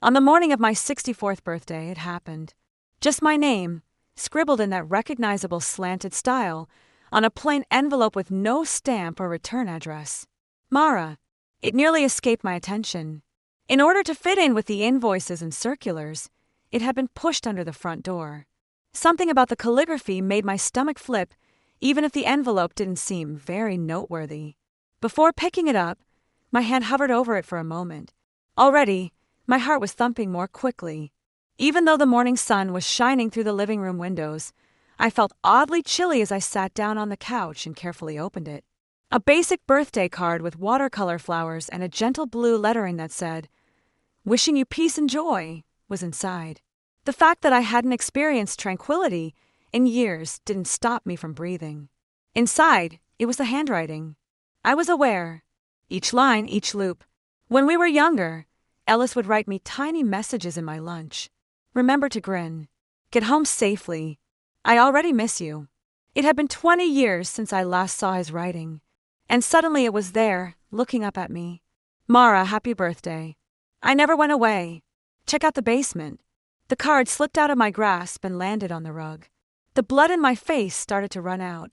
On the morning of my 64th birthday, it happened. Just my name, scribbled in that recognizable slanted style, on a plain envelope with no stamp or return address. Mara. It nearly escaped my attention. In order to fit in with the invoices and circulars, it had been pushed under the front door. Something about the calligraphy made my stomach flip, even if the envelope didn't seem very noteworthy. Before picking it up, my hand hovered over it for a moment. Already, my heart was thumping more quickly. Even though the morning sun was shining through the living room windows, I felt oddly chilly as I sat down on the couch and carefully opened it. A basic birthday card with watercolor flowers and a gentle blue lettering that said, "Wishing you peace and joy," was inside. The fact that I hadn't experienced tranquility in years didn't stop me from breathing. Inside, it was the handwriting. I was aware. Each line, each loop. When we were younger, Ellis would write me tiny messages in my lunch. "Remember to grin. Get home safely. I already miss you." It had been 20 years since I last saw his writing. And suddenly it was there, looking up at me. "Mara, happy birthday. I never went away. Check out the basement." The card slipped out of my grasp and landed on the rug. The blood in my face started to run out.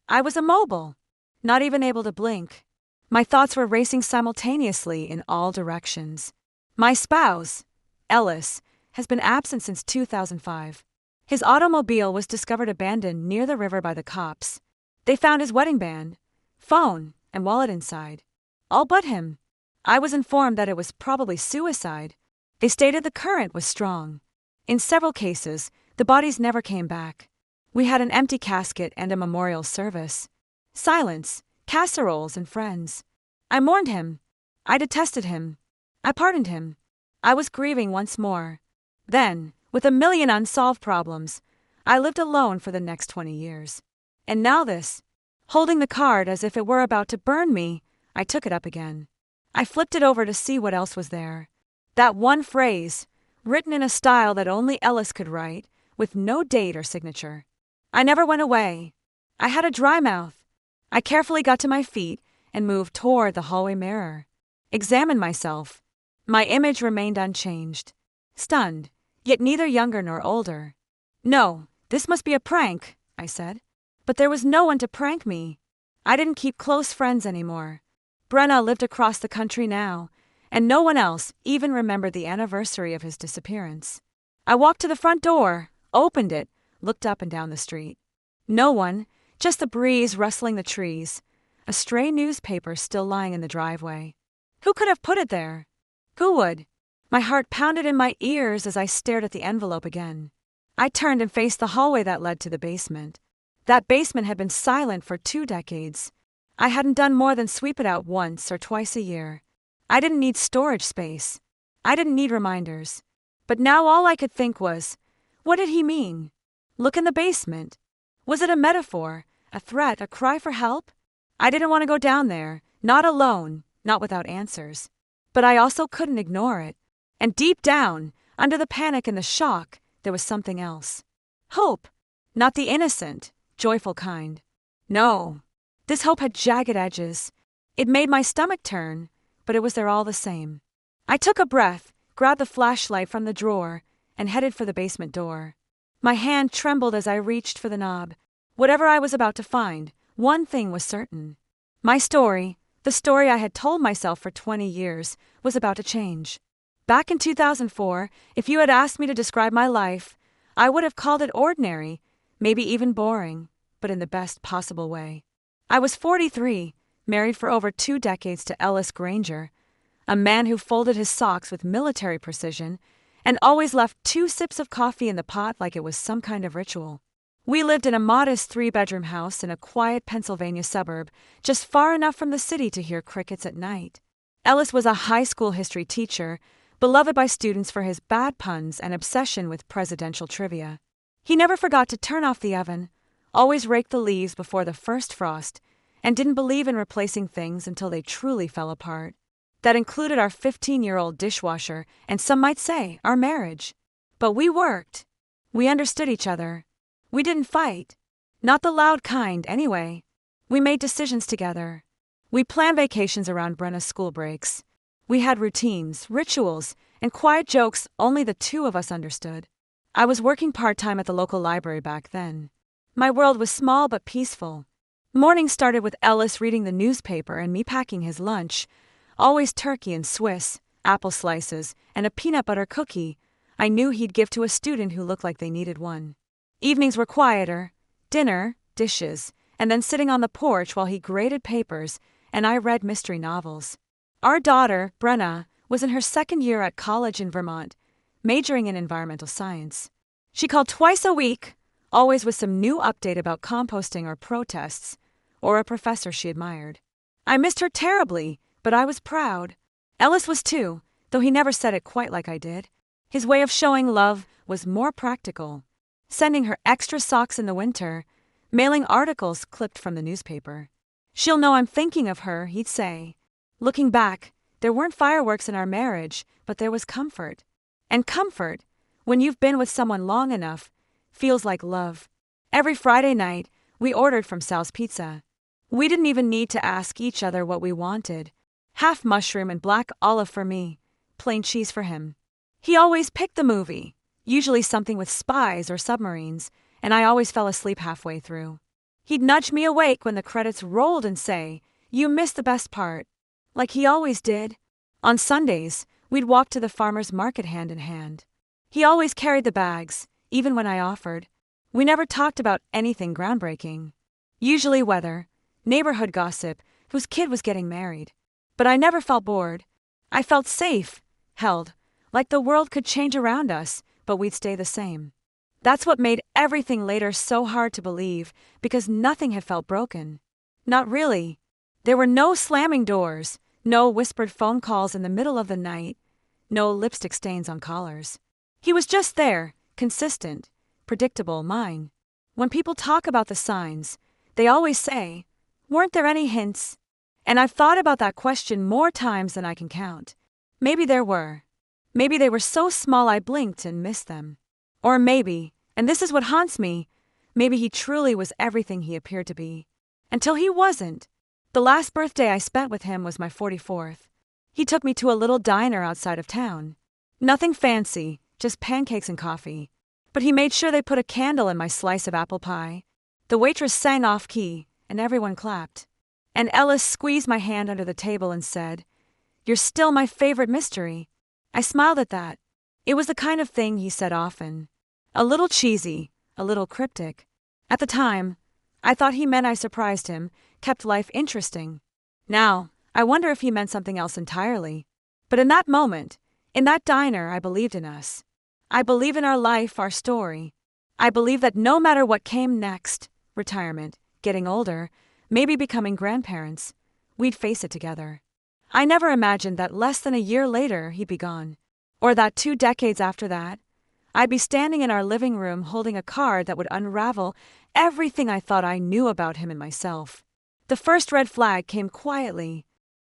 I was immobile, not even able to blink. My thoughts were racing simultaneously in all directions. My spouse, Ellis, has been absent since 2005. His automobile was discovered abandoned near the river by the cops. They found his wedding band, phone, and wallet inside. All but him. I was informed that it was probably suicide. They stated the current was strong. In several cases, the bodies never came back. We had an empty casket and a memorial service. Silence, casseroles, and friends. I mourned him. I detested him. I pardoned him. I was grieving once more. Then, with a million unsolved problems, I lived alone for the next 20 years. And now this. Holding the card as if it were about to burn me, I took it up again. I flipped it over to see what else was there. That one phrase, written in a style that only Ellis could write, with no date or signature. I never went away. I had a dry mouth. I carefully got to my feet and moved toward the hallway mirror. Examined myself. My image remained unchanged. Stunned, yet neither younger nor older. "No, this must be a prank," I said. But there was no one to prank me. I didn't keep close friends anymore. Brenna lived across the country now, and no one else even remembered the anniversary of his disappearance. I walked to the front door, opened it, looked up and down the street. No one, just the breeze rustling the trees, a stray newspaper still lying in the driveway. Who could have put it there? Who would? My heart pounded in my ears as I stared at the envelope again. I turned and faced the hallway that led to the basement. That basement had been silent for 2 decades. I hadn't done more than sweep it out once or twice a year. I didn't need storage space. I didn't need reminders. But now all I could think was, what did he mean? Look in the basement. Was it a metaphor, a threat, a cry for help? I didn't want to go down there, not alone, not without answers. But I also couldn't ignore it. And deep down, under the panic and the shock, there was something else. Hope. Not the innocent, joyful kind. No. This hope had jagged edges. It made my stomach turn, but it was there all the same. I took a breath, grabbed the flashlight from the drawer, and headed for the basement door. My hand trembled as I reached for the knob. Whatever I was about to find, one thing was certain. My story, the story I had told myself for 20 years, was about to change. Back in 2004, if you had asked me to describe my life, I would have called it ordinary, maybe even boring, but in the best possible way. I was 43, married for over 2 decades to Ellis Granger, a man who folded his socks with military precision and always left 2 sips of coffee in the pot like it was some kind of ritual. We lived in a modest 3-bedroom house in a quiet Pennsylvania suburb, just far enough from the city to hear crickets at night. Ellis was a high school history teacher, beloved by students for his bad puns and obsession with presidential trivia. He never forgot to turn off the oven, always raked the leaves before the first frost, and didn't believe in replacing things until they truly fell apart. That included our 15-year-old dishwasher and some might say our marriage. But we worked. We understood each other. We didn't fight. Not the loud kind, anyway. We made decisions together. We planned vacations around Brenna's school breaks. We had routines, rituals, and quiet jokes only the two of us understood. I was working part-time at the local library back then. My world was small but peaceful. Mornings started with Ellis reading the newspaper and me packing his lunch, always turkey and Swiss, apple slices, and a peanut butter cookie I knew he'd give to a student who looked like they needed one. Evenings were quieter, dinner, dishes, and then sitting on the porch while he graded papers and I read mystery novels. Our daughter, Brenna, was in her second year at college in Vermont, majoring in environmental science. She called twice a week, always with some new update about composting or protests, or a professor she admired. I missed her terribly, but I was proud. Ellis was too, though he never said it quite like I did. His way of showing love was more practical, sending her extra socks in the winter, mailing articles clipped from the newspaper. "She'll know I'm thinking of her," he'd say. Looking back, there weren't fireworks in our marriage, but there was comfort. And comfort, when you've been with someone long enough, feels like love. Every Friday night, we ordered from Sal's Pizza. We didn't even need to ask each other what we wanted. Half mushroom and black olive for me, plain cheese for him. He always picked the movie, usually something with spies or submarines, and I always fell asleep halfway through. He'd nudge me awake when the credits rolled and say, "You missed the best part," like he always did. On Sundays, we'd walk to the farmer's market hand in hand. He always carried the bags, even when I offered. We never talked about anything groundbreaking. Usually weather, neighborhood gossip, whose kid was getting married. But I never felt bored. I felt safe, held, like the world could change around us, but we'd stay the same. That's what made everything later so hard to believe, because nothing had felt broken. Not really. There were no slamming doors, no whispered phone calls in the middle of the night, no lipstick stains on collars. He was just there, consistent, predictable, mine. When people talk about the signs, they always say, "Weren't there any hints?" And I've thought about that question more times than I can count. Maybe there were. Maybe they were so small I blinked and missed them. Or maybe, and this is what haunts me, maybe he truly was everything he appeared to be. Until he wasn't. The last birthday I spent with him was my 44th. He took me to a little diner outside of town. Nothing fancy, just pancakes and coffee. But he made sure they put a candle in my slice of apple pie. The waitress sang off-key, and everyone clapped. And Ellis squeezed my hand under the table and said, "You're still my favorite mystery." I smiled at that. It was the kind of thing he said often. A little cheesy, a little cryptic. At the time, I thought he meant I surprised him, kept life interesting. Now, I wonder if he meant something else entirely. But in that moment, in that diner, I believed in us. I believe in our life, our story. I believe that no matter what came next, retirement, getting older, maybe becoming grandparents, we'd face it together. I never imagined that less than a year later he'd be gone, or that 2 decades after that, I'd be standing in our living room holding a card that would unravel everything I thought I knew about him and myself. The first red flag came quietly.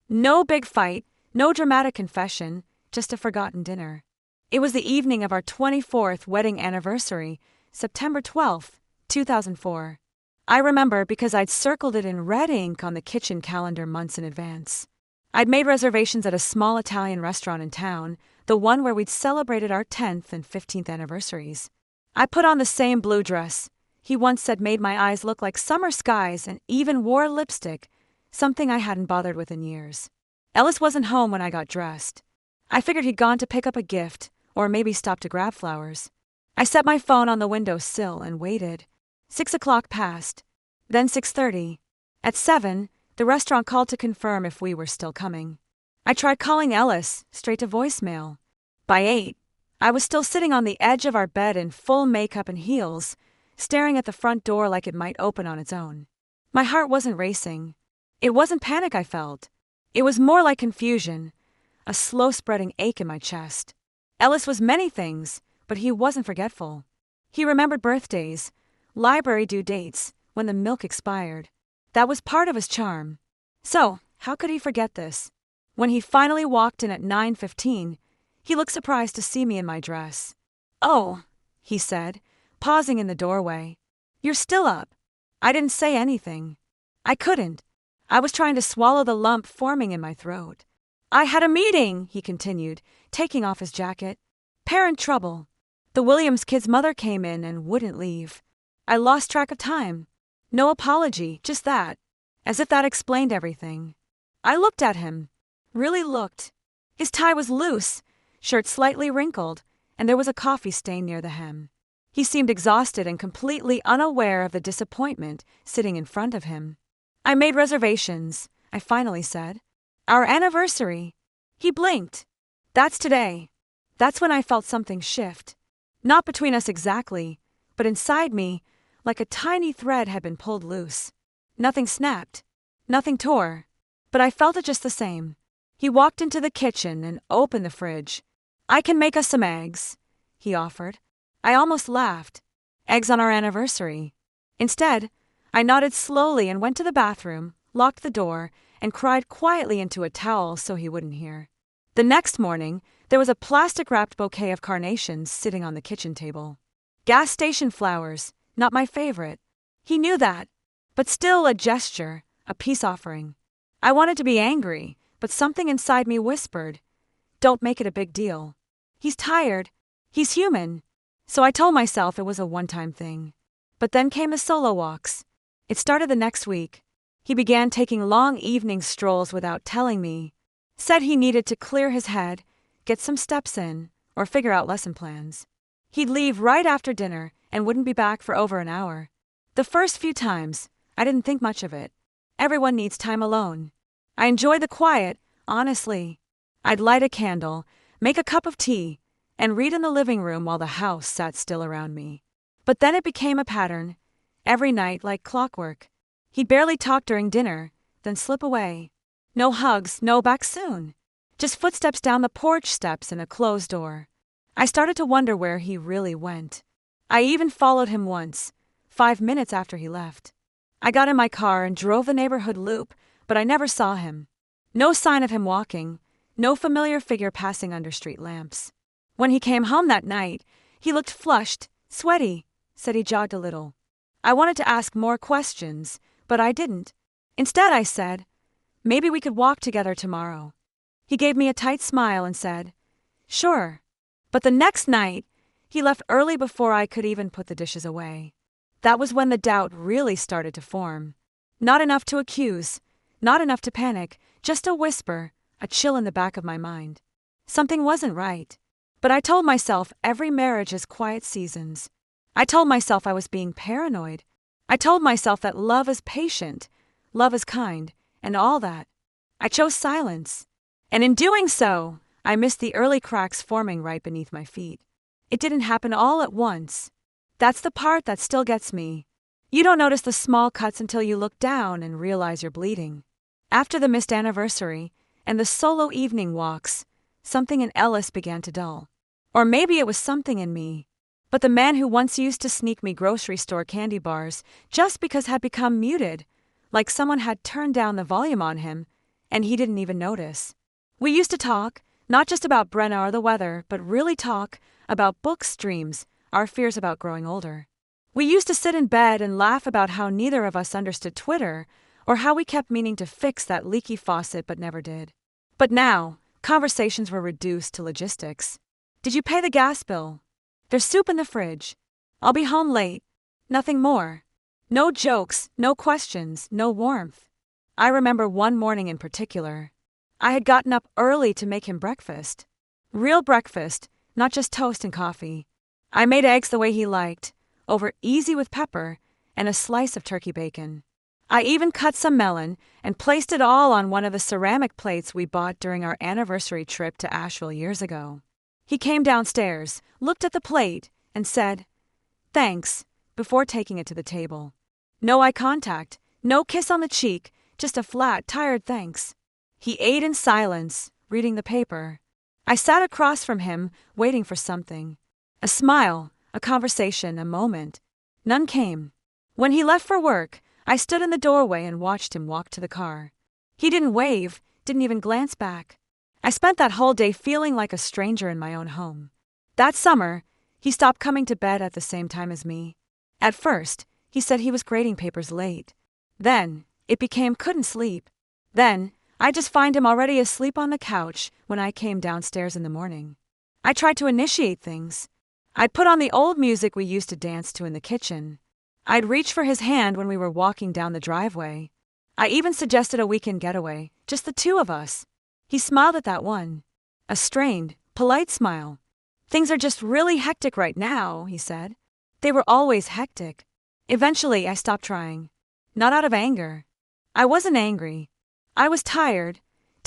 No big fight, no dramatic confession, just a forgotten dinner. It was the evening of our 24th wedding anniversary, September 12th, 2004. I remember because I'd circled it in red ink on the kitchen calendar months in advance. I'd made reservations at a small Italian restaurant in town, the one where we'd celebrated our 10th and 15th anniversaries. I put on the same blue dress he once said made my eyes look like summer skies, and even wore lipstick, something I hadn't bothered with in years. Ellis wasn't home when I got dressed. I figured he'd gone to pick up a gift, or maybe stopped to grab flowers. I set my phone on the window sill and waited. 6 o'clock passed, then 6:30. At 7, the restaurant called to confirm if we were still coming. I tried calling Ellis, straight to voicemail. By 8, I was still sitting on the edge of our bed in full makeup and heels, staring at the front door like it might open on its own. My heart wasn't racing. It wasn't panic I felt. It was more like confusion, a slow-spreading ache in my chest. Ellis was many things, but he wasn't forgetful. He remembered birthdays, library due dates, when the milk expired. That was part of his charm. So, how could he forget this? When he finally walked in at 9:15, he looked surprised to see me in my dress. "Oh," he said, pausing in the doorway. "You're still up." I didn't say anything. I couldn't. I was trying to swallow the lump forming in my throat. I had a meeting, he continued, taking off his jacket. Parent trouble. The Williams kid's mother came in and wouldn't leave. I lost track of time. No apology, just that. As if that explained everything. I looked at him. Really looked. His tie was loose, shirt slightly wrinkled, and there was a coffee stain near the hem. He seemed exhausted and completely unaware of the disappointment sitting in front of him. I made reservations, I finally said. Our anniversary. He blinked. That's today. That's when I felt something shift. Not between us exactly, but inside me, like a tiny thread had been pulled loose. Nothing snapped. Nothing tore. But I felt it just the same. He walked into the kitchen and opened the fridge. I can make us some eggs, he offered. I almost laughed. Eggs on our anniversary. Instead, I nodded slowly and went to the bathroom, locked the door, and cried quietly into a towel so he wouldn't hear. The next morning, there was a plastic-wrapped bouquet of carnations sitting on the kitchen table. Gas station flowers, not my favorite. He knew that, but still a gesture, a peace offering. I wanted to be angry, but something inside me whispered, don't make it a big deal. He's tired. He's human. So I told myself it was a one-time thing. But then came the solo walks. It started the next week. He began taking long evening strolls without telling me. Said he needed to clear his head, get some steps in, or figure out lesson plans. He'd leave right after dinner and wouldn't be back for over an hour. The first few times, I didn't think much of it. Everyone needs time alone. I enjoyed the quiet, honestly. I'd light a candle, make a cup of tea, and read in the living room while the house sat still around me. But then it became a pattern. Every night, like clockwork. He'd barely talk during dinner, then slip away. No hugs, no back soon. Just footsteps down the porch steps and a closed door. I started to wonder where he really went. I even followed him once, 5 minutes after he left. I got in my car and drove the neighborhood loop, but I never saw him. No sign of him walking, no familiar figure passing under street lamps. When he came home that night, he looked flushed, sweaty, said he jogged a little. I wanted to ask more questions, but I didn't. Instead, I said, maybe we could walk together tomorrow. He gave me a tight smile and said, sure. But the next night, he left early before I could even put the dishes away. That was when the doubt really started to form. Not enough to accuse, not enough to panic, just a whisper, a chill in the back of my mind. Something wasn't right. But I told myself every marriage has quiet seasons. I told myself I was being paranoid. I told myself that love is patient, love is kind, and all that. I chose silence. And in doing so, I missed the early cracks forming right beneath my feet. It didn't happen all at once. That's the part that still gets me. You don't notice the small cuts until you look down and realize you're bleeding. After the missed anniversary and the solo evening walks, something in Ellis began to dull. Or maybe it was something in me. But the man who once used to sneak me grocery store candy bars just because had become muted, like someone had turned down the volume on him, and he didn't even notice. We used to talk, not just about Brenna or the weather, but really talk about books, dreams, our fears about growing older. We used to sit in bed and laugh about how neither of us understood Twitter or how we kept meaning to fix that leaky faucet but never did. But now, conversations were reduced to logistics. Did you pay the gas bill? There's soup in the fridge. I'll be home late. Nothing more. No jokes, no questions, no warmth. I remember one morning in particular. I had gotten up early to make him breakfast. Real breakfast, not just toast and coffee. I made eggs the way he liked, over easy with pepper, and a slice of turkey bacon. I even cut some melon and placed it all on one of the ceramic plates we bought during our anniversary trip to Asheville years ago. He came downstairs, looked at the plate, and said, "Thanks," before taking it to the table. No eye contact, no kiss on the cheek, just a flat, tired thanks. He ate in silence, reading the paper. I sat across from him, waiting for something. A smile, a conversation, a moment. None came. When he left for work, I stood in the doorway and watched him walk to the car. He didn't wave, didn't even glance back. I spent that whole day feeling like a stranger in my own home. That summer, he stopped coming to bed at the same time as me. At first, he said he was grading papers late. Then, it became couldn't sleep. Then, I just find him already asleep on the couch when I came downstairs in the morning. I tried to initiate things. I'd put on the old music we used to dance to in the kitchen. I'd reach for his hand when we were walking down the driveway. I even suggested a weekend getaway, just the two of us. He smiled at that one. A strained, polite smile. "Things are just really hectic right now," he said. They were always hectic. Eventually, I stopped trying. Not out of anger. I wasn't angry. I was tired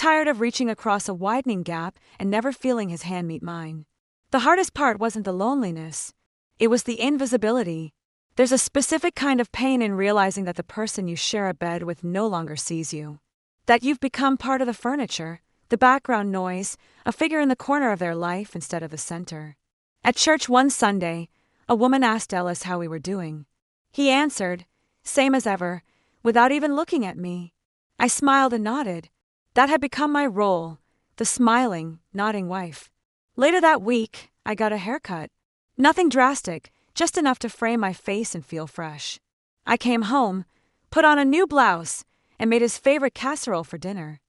of reaching across a widening gap and never feeling his hand meet mine. The hardest part wasn't the loneliness. It was the invisibility. There's a specific kind of pain in realizing that the person you share a bed with no longer sees you. That you've become part of the furniture, the background noise, a figure in the corner of their life instead of the center. At church one Sunday, a woman asked Ellis how we were doing. He answered, same as ever, without even looking at me. I smiled and nodded. That had become my role, the smiling, nodding wife. Later that week, I got a haircut. Nothing drastic, just enough to frame my face and feel fresh. I came home, put on a new blouse, and made his favorite casserole for dinner.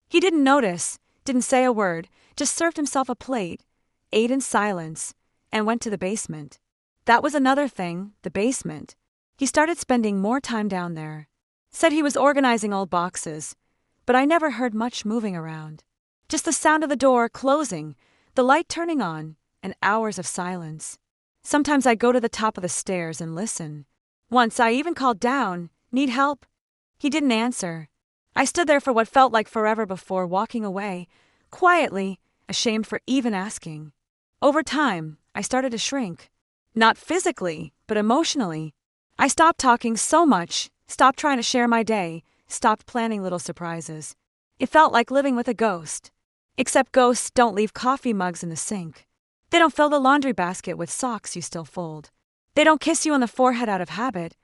He didn't notice, didn't say a word, just served himself a plate, ate in silence, and went to the basement. That was another thing, the basement. He started spending more time down there. Said he was organizing old boxes, but I never heard much moving around. Just the sound of the door closing, the light turning on, and hours of silence. Sometimes I'd go to the top of the stairs and listen. Once I even called down, "Need help?" He didn't answer. I stood there for what felt like forever before walking away, quietly, ashamed for even asking. Over time, I started to shrink. Not physically, but emotionally. I stopped talking so much, stopped trying to share my day, stopped planning little surprises. It felt like living with a ghost. Except ghosts don't leave coffee mugs in the sink. They don't fill the laundry basket with socks you still fold. They don't kiss you on the forehead out of habit,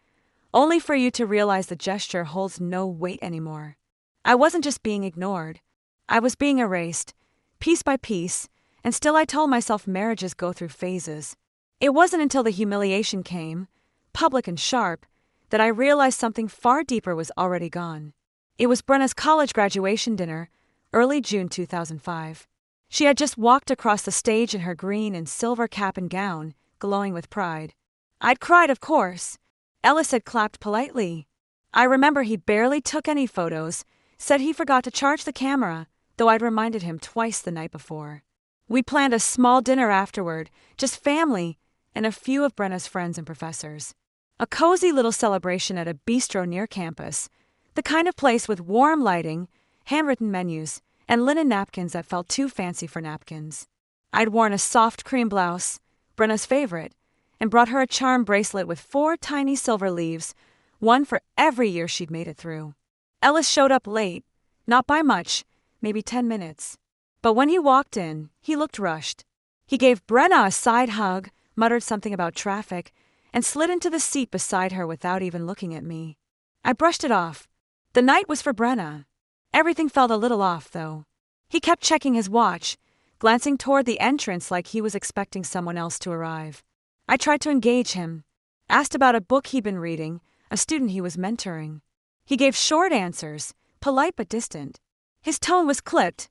only for you to realize the gesture holds no weight anymore. I wasn't just being ignored. I was being erased, piece by piece, and still I told myself marriages go through phases. It wasn't until the humiliation came, public and sharp, that I realized something far deeper was already gone. It was Brenna's college graduation dinner, early June 2005. She had just walked across the stage in her green and silver cap and gown, glowing with pride. I'd cried, of course. Ellis had clapped politely. I remember he barely took any photos, said he forgot to charge the camera, though I'd reminded him twice the night before. We planned a small dinner afterward, just family, and a few of Brenna's friends and professors. A cozy little celebration at a bistro near campus, the kind of place with warm lighting, handwritten menus, and linen napkins that felt too fancy for napkins. I'd worn a soft cream blouse, Brenna's favorite, and brought her a charm bracelet with 4 tiny silver leaves, one for every year she'd made it through. Ellis showed up late, not by much, maybe 10 minutes. But when he walked in, he looked rushed. He gave Brenna a side hug, muttered something about traffic, and slid into the seat beside her without even looking at me. I brushed it off. The night was for Brenna. Everything felt a little off, though. He kept checking his watch, glancing toward the entrance like he was expecting someone else to arrive. I tried to engage him, asked about a book he'd been reading, a student he was mentoring. He gave short answers, polite but distant. His tone was clipped,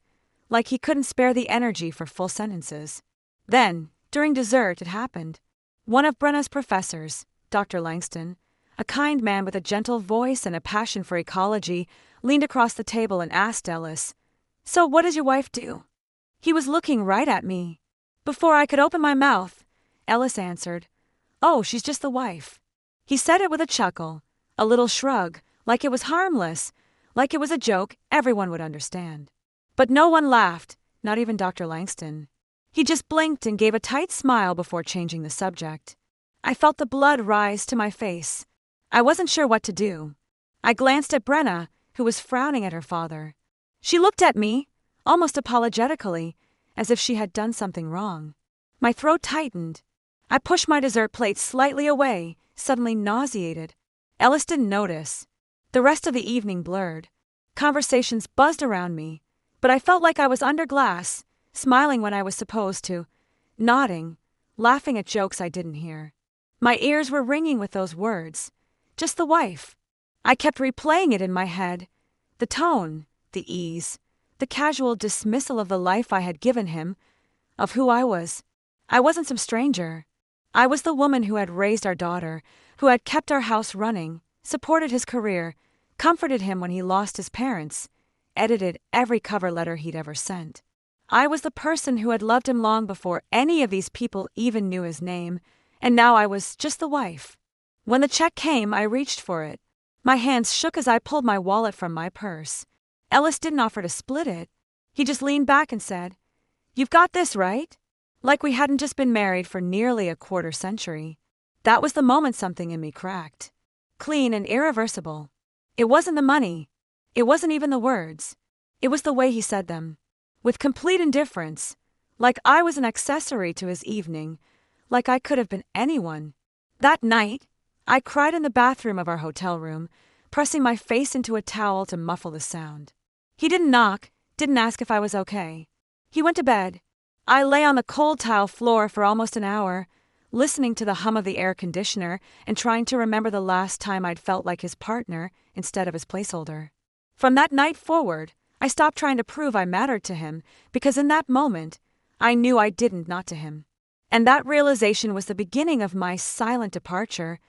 like he couldn't spare the energy for full sentences. Then, during dessert, it happened. One of Brenna's professors, Dr. Langston, a kind man with a gentle voice and a passion for ecology, leaned across the table and asked Ellis, "So what does your wife do?" He was looking right at me. Before I could open my mouth, Ellis answered, "Oh, she's just the wife." He said it with a chuckle, a little shrug, like it was harmless, like it was a joke everyone would understand. But no one laughed, not even Dr. Langston. He just blinked and gave a tight smile before changing the subject. I felt the blood rise to my face. I wasn't sure what to do. I glanced at Brenna, who was frowning at her father. She looked at me, almost apologetically, as if she had done something wrong. My throat tightened. I pushed my dessert plate slightly away, suddenly nauseated. Ellis didn't notice. The rest of the evening blurred. Conversations buzzed around me, but I felt like I was under glass, smiling when I was supposed to, nodding, laughing at jokes I didn't hear. My ears were ringing with those words. Just the wife. I kept replaying it in my head. The tone, the ease, the casual dismissal of the life I had given him, of who I was. I wasn't some stranger. I was the woman who had raised our daughter, who had kept our house running, supported his career, comforted him when he lost his parents, edited every cover letter he'd ever sent. I was the person who had loved him long before any of these people even knew his name, and now I was just the wife. When the check came, I reached for it. My hands shook as I pulled my wallet from my purse. Ellis didn't offer to split it. He just leaned back and said, "You've got this, right?" Like we hadn't just been married for nearly a quarter century. That was the moment something in me cracked. Clean and irreversible. It wasn't the money. It wasn't even the words. It was the way he said them. With complete indifference. Like I was an accessory to his evening. Like I could have been anyone. That night, I cried in the bathroom of our hotel room, pressing my face into a towel to muffle the sound. He didn't knock, didn't ask if I was okay. He went to bed. I lay on the cold tile floor for almost an hour, listening to the hum of the air conditioner and trying to remember the last time I'd felt like his partner instead of his placeholder. From that night forward, I stopped trying to prove I mattered to him, because in that moment, I knew I didn't not to him. And that realization was the beginning of my silent departure,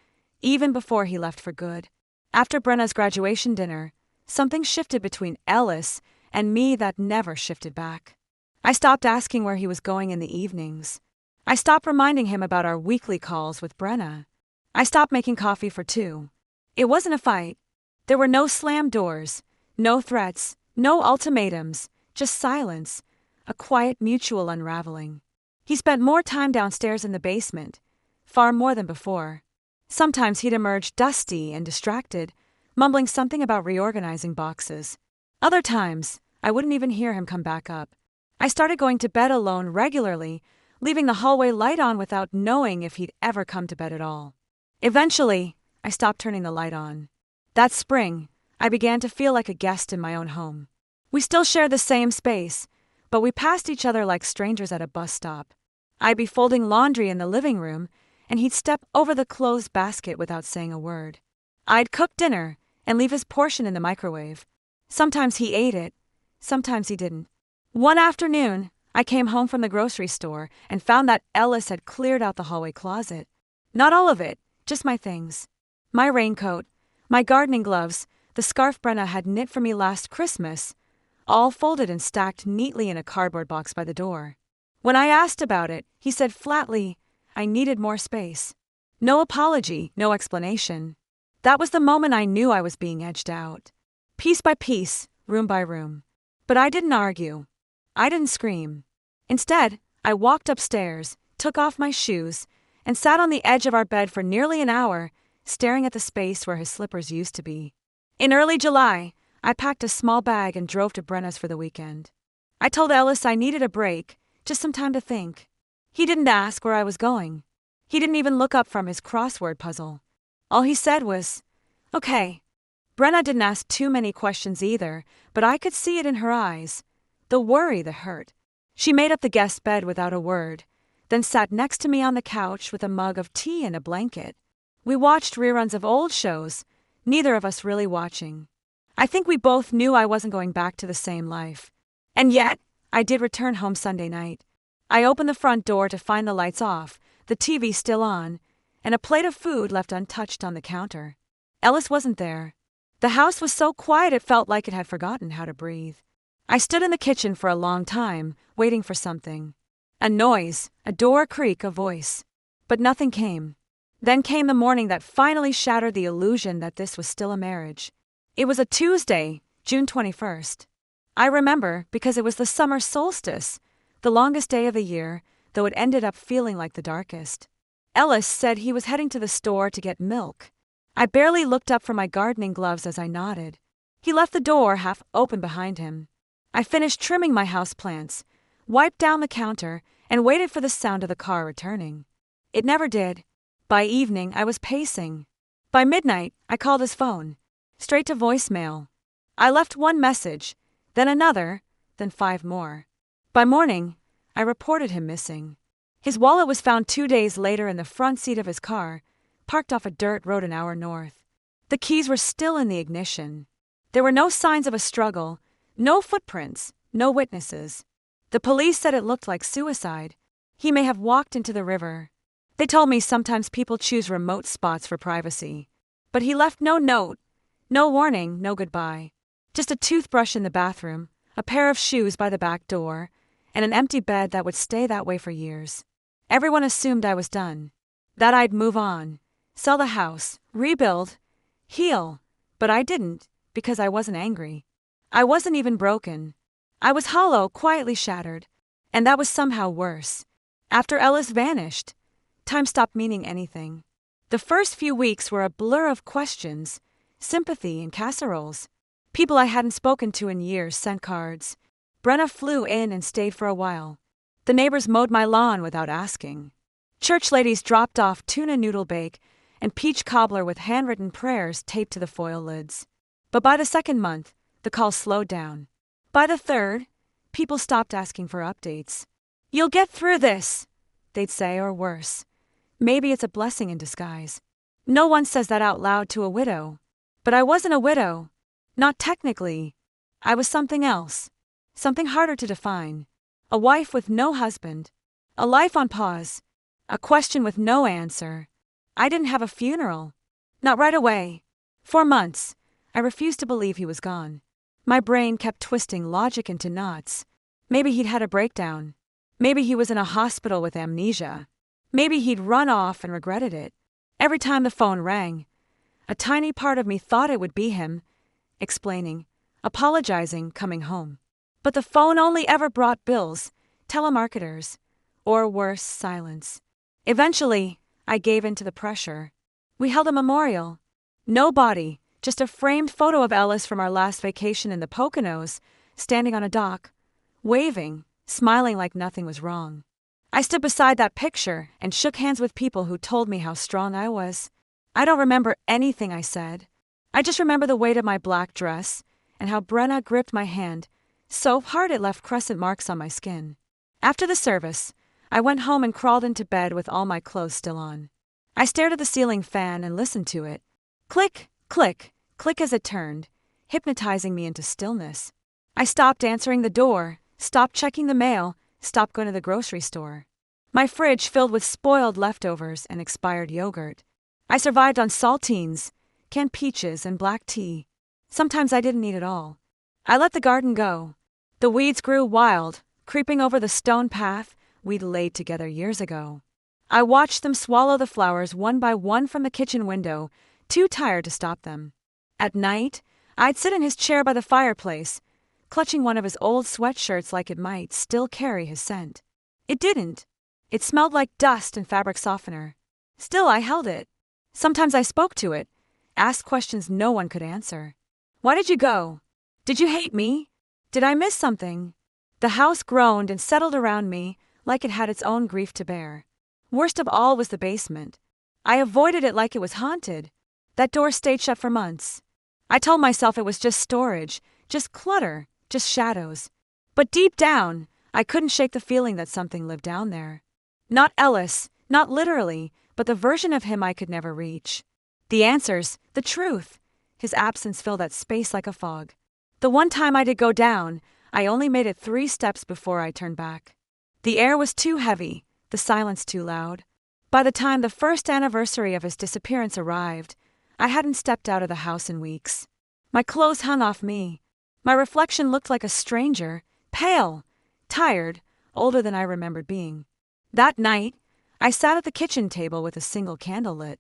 even before he left for good. After Brenna's graduation dinner, something shifted between Ellis and me that never shifted back. I stopped asking where he was going in the evenings. I stopped reminding him about our weekly calls with Brenna. I stopped making coffee for two. It wasn't a fight. There were no slammed doors, no threats, no ultimatums, just silence, a quiet mutual unraveling. He spent more time downstairs in the basement, far more than before. Sometimes he'd emerge dusty and distracted, mumbling something about reorganizing boxes. Other times, I wouldn't even hear him come back up. I started going to bed alone regularly, leaving the hallway light on without knowing if he'd ever come to bed at all. Eventually, I stopped turning the light on. That spring, I began to feel like a guest in my own home. We still shared the same space, but we passed each other like strangers at a bus stop. I'd be folding laundry in the living room, and he'd step over the clothes basket without saying a word. I'd cook dinner and leave his portion in the microwave. Sometimes he ate it, sometimes he didn't. One afternoon, I came home from the grocery store and found that Ellis had cleared out the hallway closet. Not all of it, just my things. My raincoat, my gardening gloves, the scarf Brenna had knit for me last Christmas, all folded and stacked neatly in a cardboard box by the door. When I asked about it, he said flatly, I needed more space. No apology, no explanation. That was the moment I knew I was being edged out. Piece by piece, room by room. But I didn't argue. I didn't scream. Instead, I walked upstairs, took off my shoes, and sat on the edge of our bed for nearly an hour, staring at the space where his slippers used to be. In early July, I packed a small bag and drove to Brenna's for the weekend. I told Ellis I needed a break, just some time to think. He didn't ask where I was going. He didn't even look up from his crossword puzzle. All he said was, "Okay." Brenna didn't ask too many questions either, but I could see it in her eyes. The worry, the hurt. She made up the guest bed without a word, then sat next to me on the couch with a mug of tea and a blanket. We watched reruns of old shows, neither of us really watching. I think we both knew I wasn't going back to the same life. And yet, I did return home Sunday night. I opened the front door to find the lights off, the TV still on, and a plate of food left untouched on the counter. Ellis wasn't there. The house was so quiet it felt like it had forgotten how to breathe. I stood in the kitchen for a long time, waiting for something. A noise, a door creak, a voice. But nothing came. Then came the morning that finally shattered the illusion that this was still a marriage. It was a Tuesday, June 21st. I remember because it was the summer solstice, the longest day of the year, though it ended up feeling like the darkest. Ellis said he was heading to the store to get milk. I barely looked up from my gardening gloves as I nodded. He left the door half open behind him. I finished trimming my houseplants, wiped down the counter, and waited for the sound of the car returning. It never did. By evening, I was pacing. By midnight, I called his phone, straight to voicemail. I left one message, then another, then 5 more. By morning, I reported him missing. His wallet was found 2 days later in the front seat of his car, parked off a dirt road an hour north. The keys were still in the ignition. There were no signs of a struggle, No footprints, no witnesses. The police said it looked like suicide. He may have walked into the river. They told me sometimes people choose remote spots for privacy. But he left no note, no warning, no goodbye. Just a toothbrush in the bathroom, a pair of shoes by the back door, and an empty bed that would stay that way for years. Everyone assumed I was done, that I'd move on, sell the house, rebuild, heal. But I didn't, because I wasn't angry. I wasn't even broken. I was hollow, quietly shattered. And that was somehow worse. After Ellis vanished, time stopped meaning anything. The first few weeks were a blur of questions, sympathy, and casseroles. People I hadn't spoken to in years sent cards. Brenna flew in and stayed for a while. The neighbors mowed my lawn without asking. Church ladies dropped off tuna noodle bake and peach cobbler with handwritten prayers taped to the foil lids. But by the second month, the calls slowed down. By the third, people stopped asking for updates. "You'll get through this," they'd say, or worse. "Maybe it's a blessing in disguise." No one says that out loud to a widow. But I wasn't a widow. Not technically. I was something else. Something harder to define. A wife with no husband. A life on pause. A question with no answer. I didn't have a funeral. Not right away. For months, I refused to believe he was gone. My brain kept twisting logic into knots. Maybe he'd had a breakdown. Maybe he was in a hospital with amnesia. Maybe he'd run off and regretted it. Every time the phone rang, a tiny part of me thought it would be him, explaining, apologizing, coming home. But the phone only ever brought bills, telemarketers, or worse, silence. Eventually, I gave in to the pressure. We held a memorial. No body, just a framed photo of Ellis from our last vacation in the Poconos, standing on a dock, waving, smiling like nothing was wrong. I stood beside that picture and shook hands with people who told me how strong I was. I don't remember anything I said. I just remember the weight of my black dress and how Brenna gripped my hand so hard it left crescent marks on my skin. After the service, I went home and crawled into bed with all my clothes still on. I stared at the ceiling fan and listened to it. Click, click, click as it turned, hypnotizing me into stillness. I stopped answering the door, stopped checking the mail, stopped going to the grocery store. My fridge filled with spoiled leftovers and expired yogurt. I survived on saltines, canned peaches, and black tea. Sometimes I didn't eat at all. I let the garden go. The weeds grew wild, creeping over the stone path we'd laid together years ago. I watched them swallow the flowers one by one from the kitchen window, too tired to stop them. At night, I'd sit in his chair by the fireplace, clutching one of his old sweatshirts like it might still carry his scent. It didn't. It smelled like dust and fabric softener. Still, I held it. Sometimes I spoke to it, asked questions no one could answer. Why did you go? Did you hate me? Did I miss something? The house groaned and settled around me like it had its own grief to bear. Worst of all was the basement. I avoided it like it was haunted. That door stayed shut for months. I told myself it was just storage, just clutter, just shadows. But deep down, I couldn't shake the feeling that something lived down there. Not Ellis, not literally, but the version of him I could never reach. The answers, the truth. His absence filled that space like a fog. The one time I did go down, I only made it 3 steps before I turned back. The air was too heavy, the silence too loud. By the time the first anniversary of his disappearance arrived, I hadn't stepped out of the house in weeks. My clothes hung off me. My reflection looked like a stranger, pale, tired, older than I remembered being. That night, I sat at the kitchen table with a single candle lit.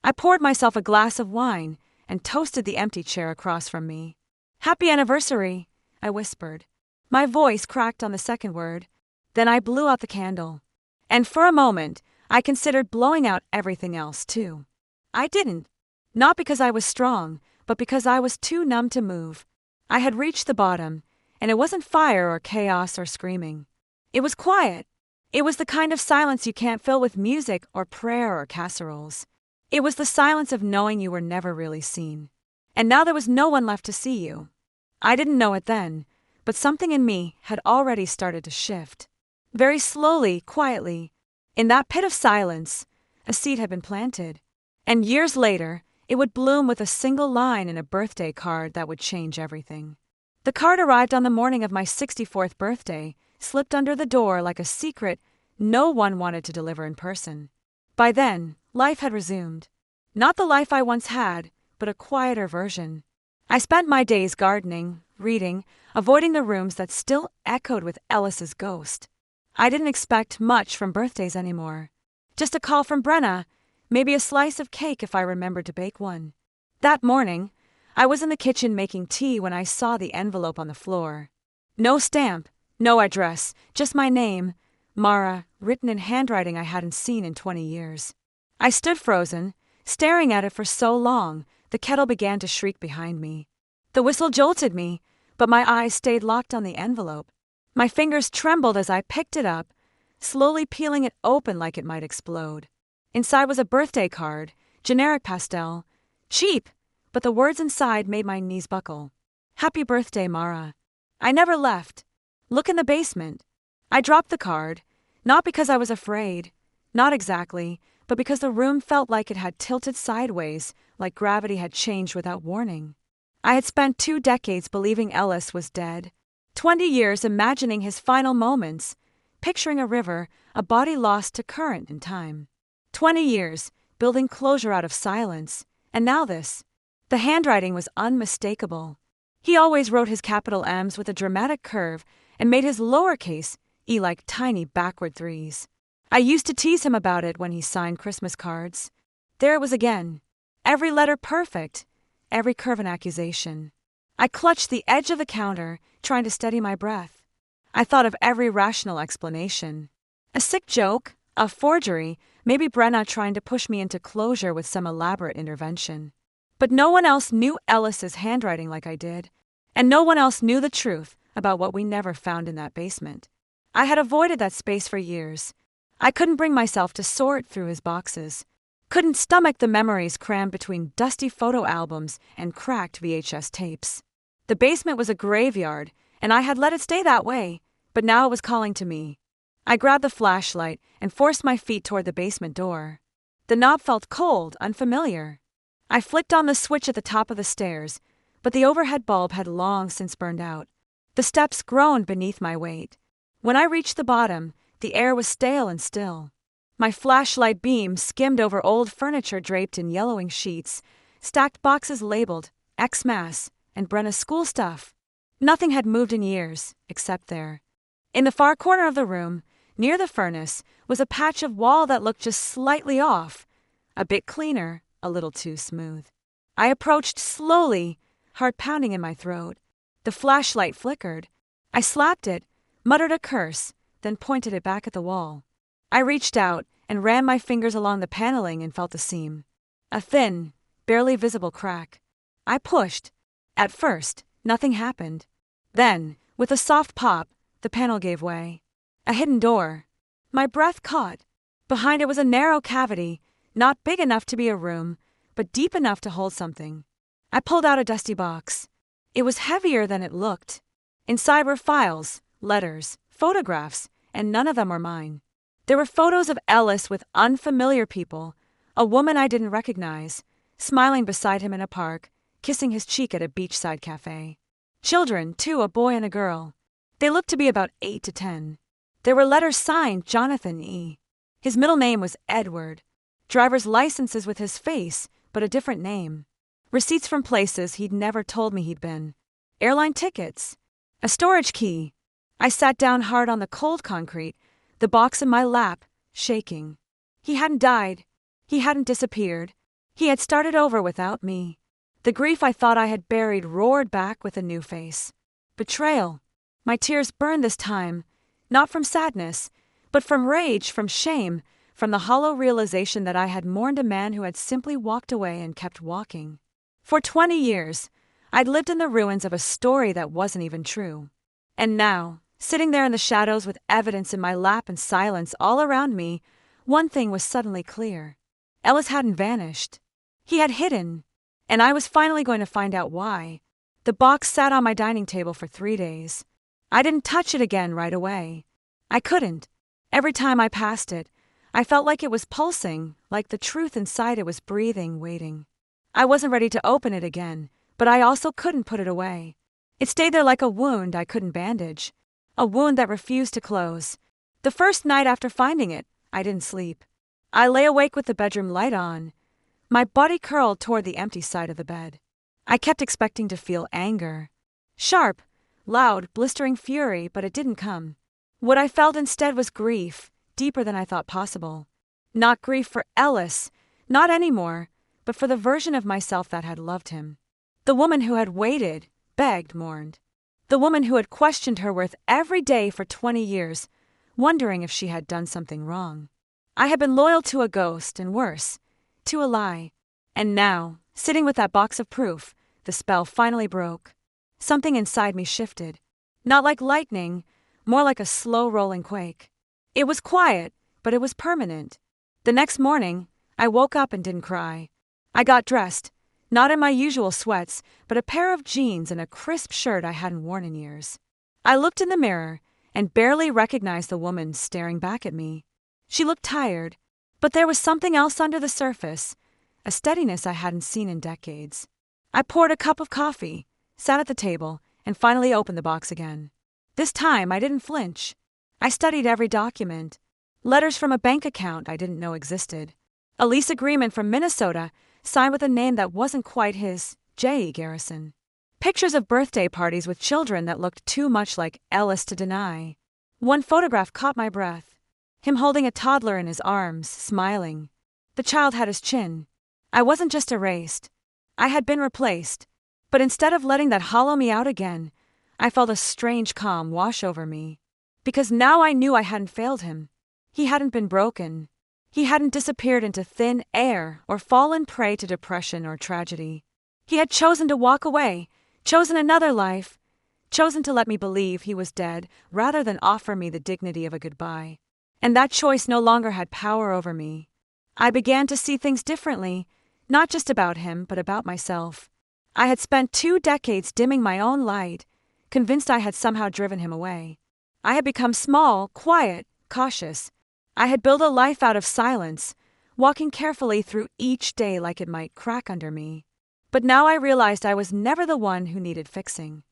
I poured myself a glass of wine and toasted the empty chair across from me. "Happy anniversary," I whispered. My voice cracked on the second word. Then I blew out the candle. And for a moment, I considered blowing out everything else, too. I didn't. Not because I was strong, but because I was too numb to move. I had reached the bottom, and it wasn't fire or chaos or screaming. It was quiet. It was the kind of silence you can't fill with music or prayer or casseroles. It was the silence of knowing you were never really seen. And now there was no one left to see you. I didn't know it then, but something in me had already started to shift. Very slowly, quietly, in that pit of silence, a seed had been planted. And years later, it would bloom with a single line in a birthday card that would change everything. The card arrived on the morning of my 64th birthday, slipped under the door like a secret no one wanted to deliver in person. By then, life had resumed. Not the life I once had, but a quieter version. I spent my days gardening, reading, avoiding the rooms that still echoed with Ellis's ghost. I didn't expect much from birthdays anymore. Just a call from Brenna, maybe a slice of cake if I remembered to bake one. That morning, I was in the kitchen making tea when I saw the envelope on the floor. No stamp, no address, just my name, Mara, written in handwriting I hadn't seen in 20 years. I stood frozen, staring at it for so long, the kettle began to shriek behind me. The whistle jolted me, but my eyes stayed locked on the envelope. My fingers trembled as I picked it up, slowly peeling it open like it might explode. Inside was a birthday card, generic pastel, cheap, but the words inside made my knees buckle. Happy birthday, Mara. I never left. Look in the basement. I dropped the card, not because I was afraid, not exactly, but because the room felt like it had tilted sideways, like gravity had changed without warning. I had spent 2 decades believing Ellis was dead, 20 years imagining his final moments, picturing a river, a body lost to current and time. 20 years, building closure out of silence, and now this. The handwriting was unmistakable. He always wrote his capital M's with a dramatic curve and made his lowercase E like tiny backward threes. I used to tease him about it when he signed Christmas cards. There it was again. Every letter perfect, every curve an accusation. I clutched the edge of the counter, trying to steady my breath. I thought of every rational explanation. A sick joke, a forgery, maybe Brenna trying to push me into closure with some elaborate intervention. But no one else knew Ellis's handwriting like I did, and no one else knew the truth about what we never found in that basement. I had avoided that space for years. I couldn't bring myself to sort through his boxes, couldn't stomach the memories crammed between dusty photo albums and cracked VHS tapes. The basement was a graveyard, and I had let it stay that way, but now it was calling to me. I grabbed the flashlight and forced my feet toward the basement door. The knob felt cold, unfamiliar. I flicked on the switch at the top of the stairs, but the overhead bulb had long since burned out. The steps groaned beneath my weight. When I reached the bottom, the air was stale and still. My flashlight beam skimmed over old furniture draped in yellowing sheets, stacked boxes labeled Xmas and Brenna's school stuff. Nothing had moved in years, except there. In the far corner of the room, near the furnace, was a patch of wall that looked just slightly off, a bit cleaner, a little too smooth. I approached slowly, heart pounding in my throat. The flashlight flickered. I slapped it, muttered a curse, then pointed it back at the wall. I reached out and ran my fingers along the paneling and felt the seam. A thin, barely visible crack. I pushed. At first, nothing happened. Then, with a soft pop, the panel gave way. A hidden door. My breath caught. Behind it was a narrow cavity, not big enough to be a room, but deep enough to hold something. I pulled out a dusty box. It was heavier than it looked. Inside were files, letters, photographs, and none of them were mine. There were photos of Ellis with unfamiliar people, a woman I didn't recognize, smiling beside him in a park, kissing his cheek at a beachside cafe. Children, too, a boy and a girl. They looked to be about 8 to 10. There were letters signed Jonathan E. His middle name was Edward. Driver's licenses with his face, but a different name. Receipts from places he'd never told me he'd been. Airline tickets. A storage key. I sat down hard on the cold concrete, the box in my lap, shaking. He hadn't died. He hadn't disappeared. He had started over without me. The grief I thought I had buried roared back with a new face. Betrayal. My tears burned this time, not from sadness, but from rage, from shame, from the hollow realization that I had mourned a man who had simply walked away and kept walking. For 20 years, I'd lived in the ruins of a story that wasn't even true. And now, sitting there in the shadows with evidence in my lap and silence all around me, one thing was suddenly clear. Ellis hadn't vanished. He had hidden, and I was finally going to find out why. The box sat on my dining table for 3 days. I didn't touch it again right away. I couldn't. Every time I passed it, I felt like it was pulsing, like the truth inside it was breathing, waiting. I wasn't ready to open it again, but I also couldn't put it away. It stayed there like a wound I couldn't bandage, a wound that refused to close. The first night after finding it, I didn't sleep. I lay awake with the bedroom light on, my body curled toward the empty side of the bed. I kept expecting to feel anger. Sharp, loud, blistering fury, but it didn't come. What I felt instead was grief, deeper than I thought possible. Not grief for Ellis, not anymore, but for the version of myself that had loved him. The woman who had waited, begged, mourned. The woman who had questioned her worth every day for 20 years, wondering if she had done something wrong. I had been loyal to a ghost, and worse, to a lie. And now, sitting with that box of proof, the spell finally broke. Something inside me shifted. Not like lightning, more like a slow-rolling quake. It was quiet, but it was permanent. The next morning, I woke up and didn't cry. I got dressed, not in my usual sweats, but a pair of jeans and a crisp shirt I hadn't worn in years. I looked in the mirror and barely recognized the woman staring back at me. She looked tired, but there was something else under the surface, a steadiness I hadn't seen in decades. I poured a cup of coffee, sat at the table, and finally opened the box again. This time I didn't flinch. I studied every document. Letters from a bank account I didn't know existed. A lease agreement from Minnesota, signed with a name that wasn't quite his, J. Garrison. Pictures of birthday parties with children that looked too much like Ellis to deny. One photograph caught my breath. Him holding a toddler in his arms, smiling. The child had his chin. I wasn't just erased. I had been replaced. But instead of letting that hollow me out again, I felt a strange calm wash over me. Because now I knew I hadn't failed him. He hadn't been broken. He hadn't disappeared into thin air or fallen prey to depression or tragedy. He had chosen to walk away, chosen another life, chosen to let me believe he was dead rather than offer me the dignity of a goodbye. And that choice no longer had power over me. I began to see things differently, not just about him, but about myself. I had spent 2 decades dimming my own light, convinced I had somehow driven him away. I had become small, quiet, cautious. I had built a life out of silence, walking carefully through each day like it might crack under me. But now I realized I was never the one who needed fixing.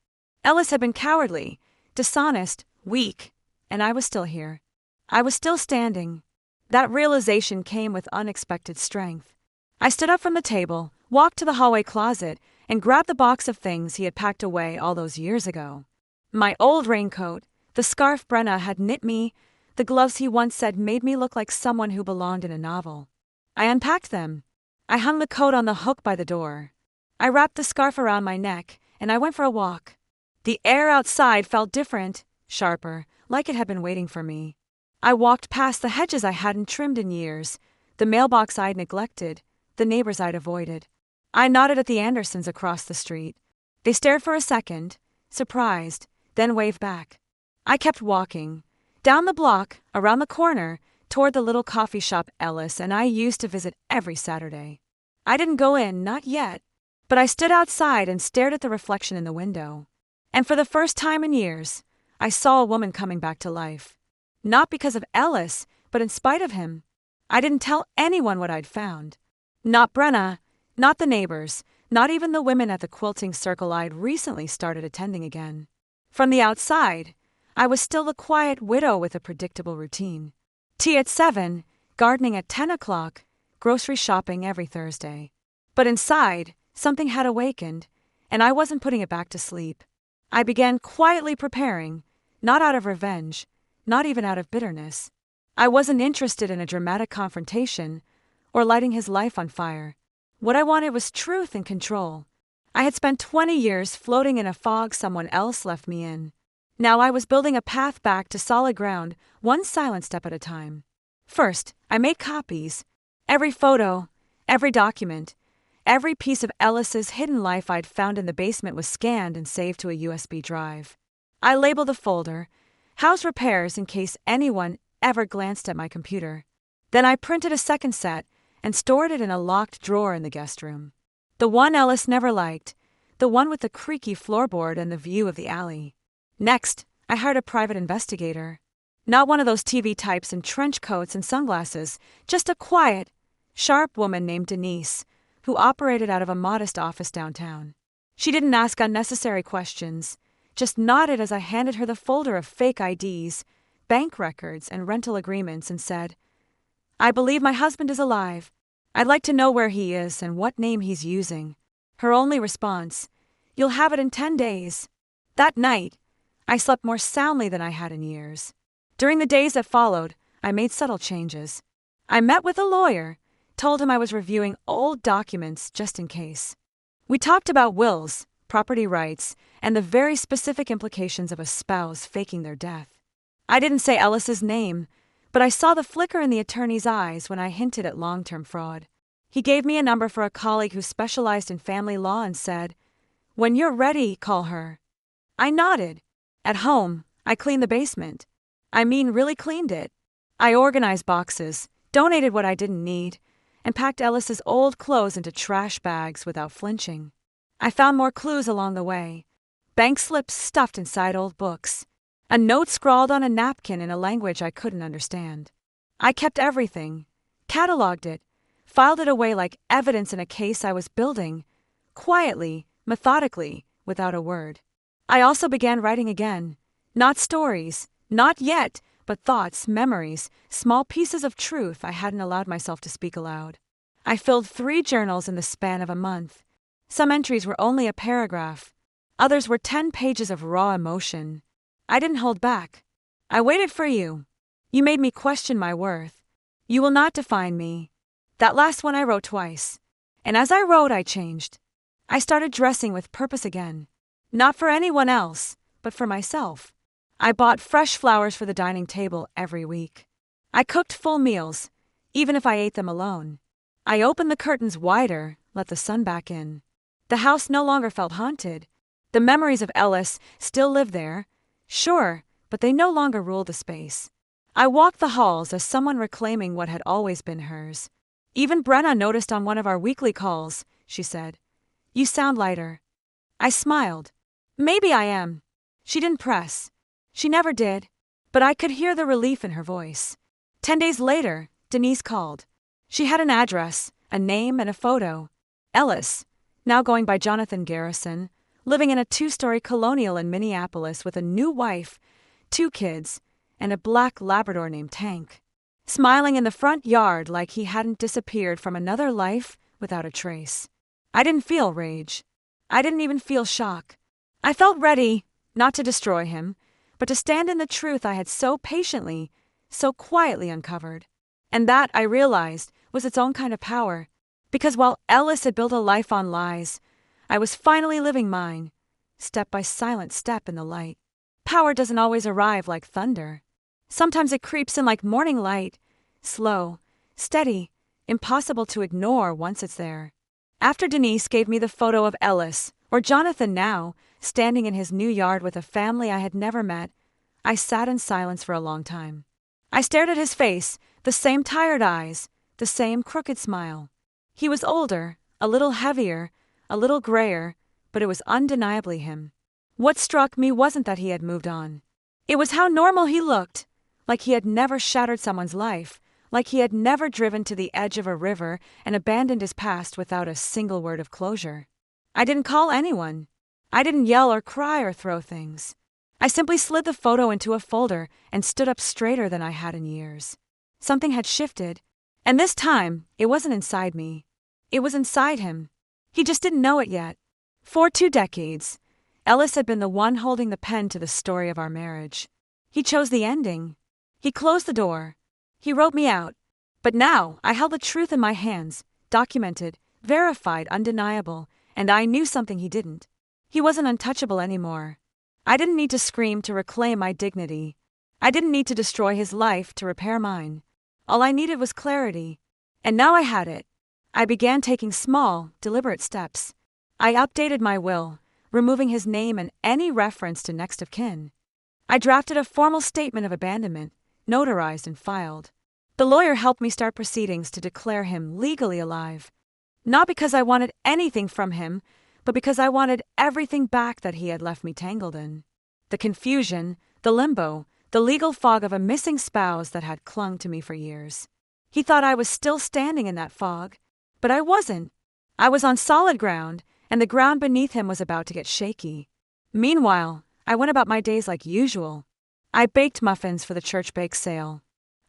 Ellis had been cowardly, dishonest, weak, and I was still here. I was still standing. That realization came with unexpected strength. I stood up from the table, walked to the hallway closet, and grabbed the box of things he had packed away all those years ago. My old raincoat, the scarf Brenna had knit me, the gloves he once said made me look like someone who belonged in a novel. I unpacked them. I hung the coat on the hook by the door. I wrapped the scarf around my neck, and I went for a walk. The air outside felt different, sharper, like it had been waiting for me. I walked past the hedges I hadn't trimmed in years, the mailbox I'd neglected, the neighbors I'd avoided. I nodded at the Andersons across the street. They stared for a second, surprised, then waved back. I kept walking. Down the block, around the corner, toward the little coffee shop Ellis and I used to visit every Saturday. I didn't go in, not yet, but I stood outside and stared at the reflection in the window. And for the first time in years, I saw a woman coming back to life. Not because of Ellis, but in spite of him. I didn't tell anyone what I'd found. Not Brenna, not the neighbors, not even the women at the quilting circle I'd recently started attending again. From the outside, I was still the quiet widow with a predictable routine. Tea at 7, gardening at 10 o'clock, grocery shopping every Thursday. But inside, something had awakened, and I wasn't putting it back to sleep. I began quietly preparing, not out of revenge, not even out of bitterness. I wasn't interested in a dramatic confrontation or lighting his life on fire. What I wanted was truth and control. I had spent 20 years floating in a fog someone else left me in. Now I was building a path back to solid ground, one silent step at a time. First, I made copies. Every photo, every document, every piece of Ellis's hidden life I'd found in the basement was scanned and saved to a USB drive. I labeled the folder, house repairs in case anyone ever glanced at my computer. Then I printed a second set and stored it in a locked drawer in the guest room. The one Ellis never liked, the one with the creaky floorboard and the view of the alley. Next, I hired a private investigator. Not one of those TV types in trench coats and sunglasses, just a quiet, sharp woman named Denise, who operated out of a modest office downtown. She didn't ask unnecessary questions, just nodded as I handed her the folder of fake IDs, bank records, and rental agreements and said, "I believe my husband is alive. I'd like to know where he is and what name he's using." Her only response, "You'll have it in 10 days. That night, I slept more soundly than I had in years. During the days that followed, I made subtle changes. I met with a lawyer, told him I was reviewing old documents just in case. We talked about wills, property rights, and the very specific implications of a spouse faking their death. I didn't say Ellis's name, but I saw the flicker in the attorney's eyes when I hinted at long-term fraud. He gave me a number for a colleague who specialized in family law and said, "When you're ready, call her." I nodded. At home, I cleaned the basement. I mean, really cleaned it. I organized boxes, donated what I didn't need, and packed Ellis's old clothes into trash bags without flinching. I found more clues along the way. Bank slips stuffed inside old books. A note scrawled on a napkin in a language I couldn't understand. I kept everything, cataloged it, filed it away like evidence in a case I was building, quietly, methodically, without a word. I also began writing again. Not stories, not yet, but thoughts, memories, small pieces of truth I hadn't allowed myself to speak aloud. I filled 3 journals in the span of a month. Some entries were only a paragraph. Others were 10 pages of raw emotion. I didn't hold back. I waited for you. You made me question my worth. You will not define me. That last one I wrote twice. And as I wrote, I changed. I started dressing with purpose again. Not for anyone else, but for myself. I bought fresh flowers for the dining table every week. I cooked full meals, even if I ate them alone. I opened the curtains wider, let the sun back in. The house no longer felt haunted. The memories of Ellis still lived there, sure, but they no longer ruled the space. I walked the halls as someone reclaiming what had always been hers. Even Brenna noticed on one of our weekly calls, she said, "You sound lighter." I smiled. Maybe I am. She didn't press. She never did, but I could hear the relief in her voice. 10 days later, Denise called. She had an address, a name, and a photo. Ellis, now going by Jonathan Garrison, living in a 2-story colonial in Minneapolis with a new wife, 2 kids, and a black Labrador named Tank. Smiling in the front yard like he hadn't disappeared from another life without a trace. I didn't feel rage. I didn't even feel shock. I felt ready, not to destroy him, but to stand in the truth I had so patiently, so quietly uncovered. And that, I realized, was its own kind of power, because while Ellis had built a life on lies, I was finally living mine, step by silent step in the light. Power doesn't always arrive like thunder. Sometimes it creeps in like morning light, slow, steady, impossible to ignore once it's there. After Denise gave me the photo of Ellis, or Jonathan now, standing in his new yard with a family I had never met, I sat in silence for a long time. I stared at his face, the same tired eyes, the same crooked smile. He was older, a little heavier, a little grayer, but it was undeniably him. What struck me wasn't that he had moved on. It was how normal he looked, like he had never shattered someone's life, like he had never driven to the edge of a river and abandoned his past without a single word of closure. I didn't call anyone. I didn't yell or cry or throw things. I simply slid the photo into a folder and stood up straighter than I had in years. Something had shifted, and this time it wasn't inside me. It was inside him. He just didn't know it yet. For 2 decades, Ellis had been the one holding the pen to the story of our marriage. He chose the ending. He closed the door. He wrote me out. But now I held the truth in my hands, documented, verified, undeniable, and I knew something he didn't. He wasn't untouchable anymore. I didn't need to scream to reclaim my dignity. I didn't need to destroy his life to repair mine. All I needed was clarity. And now I had it. I began taking small, deliberate steps. I updated my will, removing his name and any reference to next of kin. I drafted a formal statement of abandonment, notarized and filed. The lawyer helped me start proceedings to declare him legally alive. Not because I wanted anything from him, but because I wanted everything back that he had left me tangled in. The confusion, the limbo, the legal fog of a missing spouse that had clung to me for years. He thought I was still standing in that fog, but I wasn't. I was on solid ground, and the ground beneath him was about to get shaky. Meanwhile, I went about my days like usual. I baked muffins for the church bake sale.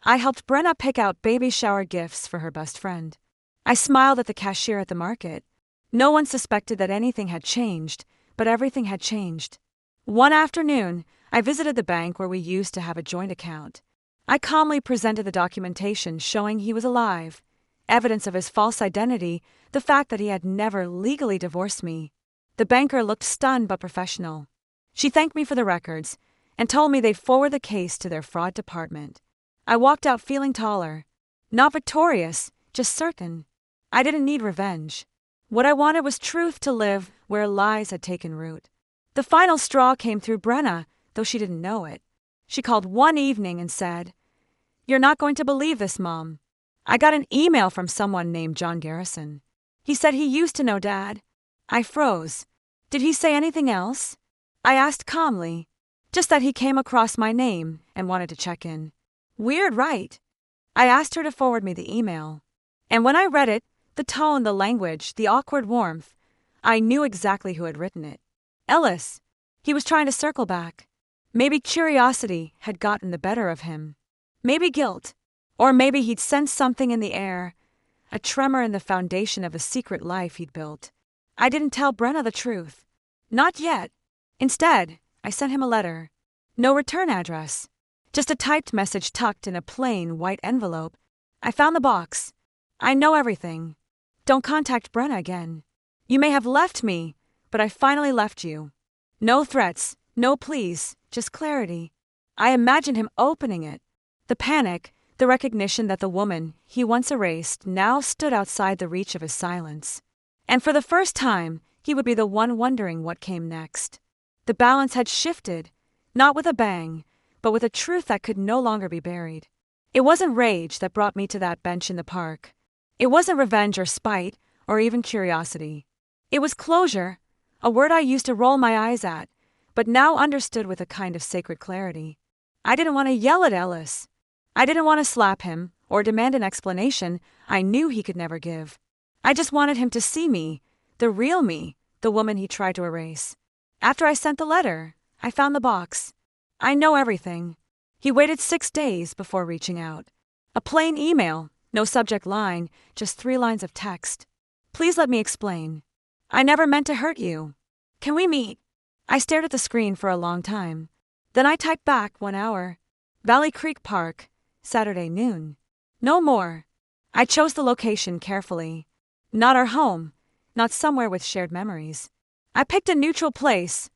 I helped Brenna pick out baby shower gifts for her best friend. I smiled at the cashier at the market. No one suspected that anything had changed, but everything had changed. One afternoon, I visited the bank where we used to have a joint account. I calmly presented the documentation showing he was alive, evidence of his false identity, the fact that he had never legally divorced me. The banker looked stunned but professional. She thanked me for the records and told me they'd forward the case to their fraud department. I walked out feeling taller. Not victorious, just certain. I didn't need revenge. What I wanted was truth to live where lies had taken root. The final straw came through Brenna, though she didn't know it. She called one evening and said, "You're not going to believe this, Mom. I got an email from someone named John Garrison. He said he used to know Dad." I froze. Did he say anything else? I asked calmly. Just that he came across my name and wanted to check in. Weird, right? I asked her to forward me the email. And when I read it, the tone, the language, the awkward warmth, I knew exactly who had written it. Ellis. He was trying to circle back. Maybe curiosity had gotten the better of him. Maybe guilt. Or maybe he'd sensed something in the air, a tremor in the foundation of the secret life he'd built. I didn't tell Brenna the truth. Not yet. Instead, I sent him a letter. No return address. Just a typed message tucked in a plain white envelope. I found the box. I know everything. Don't contact Brenna again. You may have left me, but I finally left you. No threats, no pleas, just clarity. I imagined him opening it. The panic, the recognition that the woman he once erased now stood outside the reach of his silence. And for the first time, he would be the one wondering what came next. The balance had shifted, not with a bang, but with a truth that could no longer be buried. It wasn't rage that brought me to that bench in the park. It wasn't revenge or spite, or even curiosity. It was closure, a word I used to roll my eyes at, but now understood with a kind of sacred clarity. I didn't want to yell at Ellis. I didn't want to slap him, or demand an explanation I knew he could never give. I just wanted him to see me, the real me, the woman he tried to erase. After I sent the letter, I found the box. I know everything. He waited 6 days before reaching out. A plain email, no subject line, just 3 lines of text. Please let me explain. I never meant to hurt you. Can we meet? I stared at the screen for a long time. Then I typed back 1 hour. Valley Creek Park, Saturday noon. No more. I chose the location carefully. Not our home, not somewhere with shared memories. I picked a neutral place,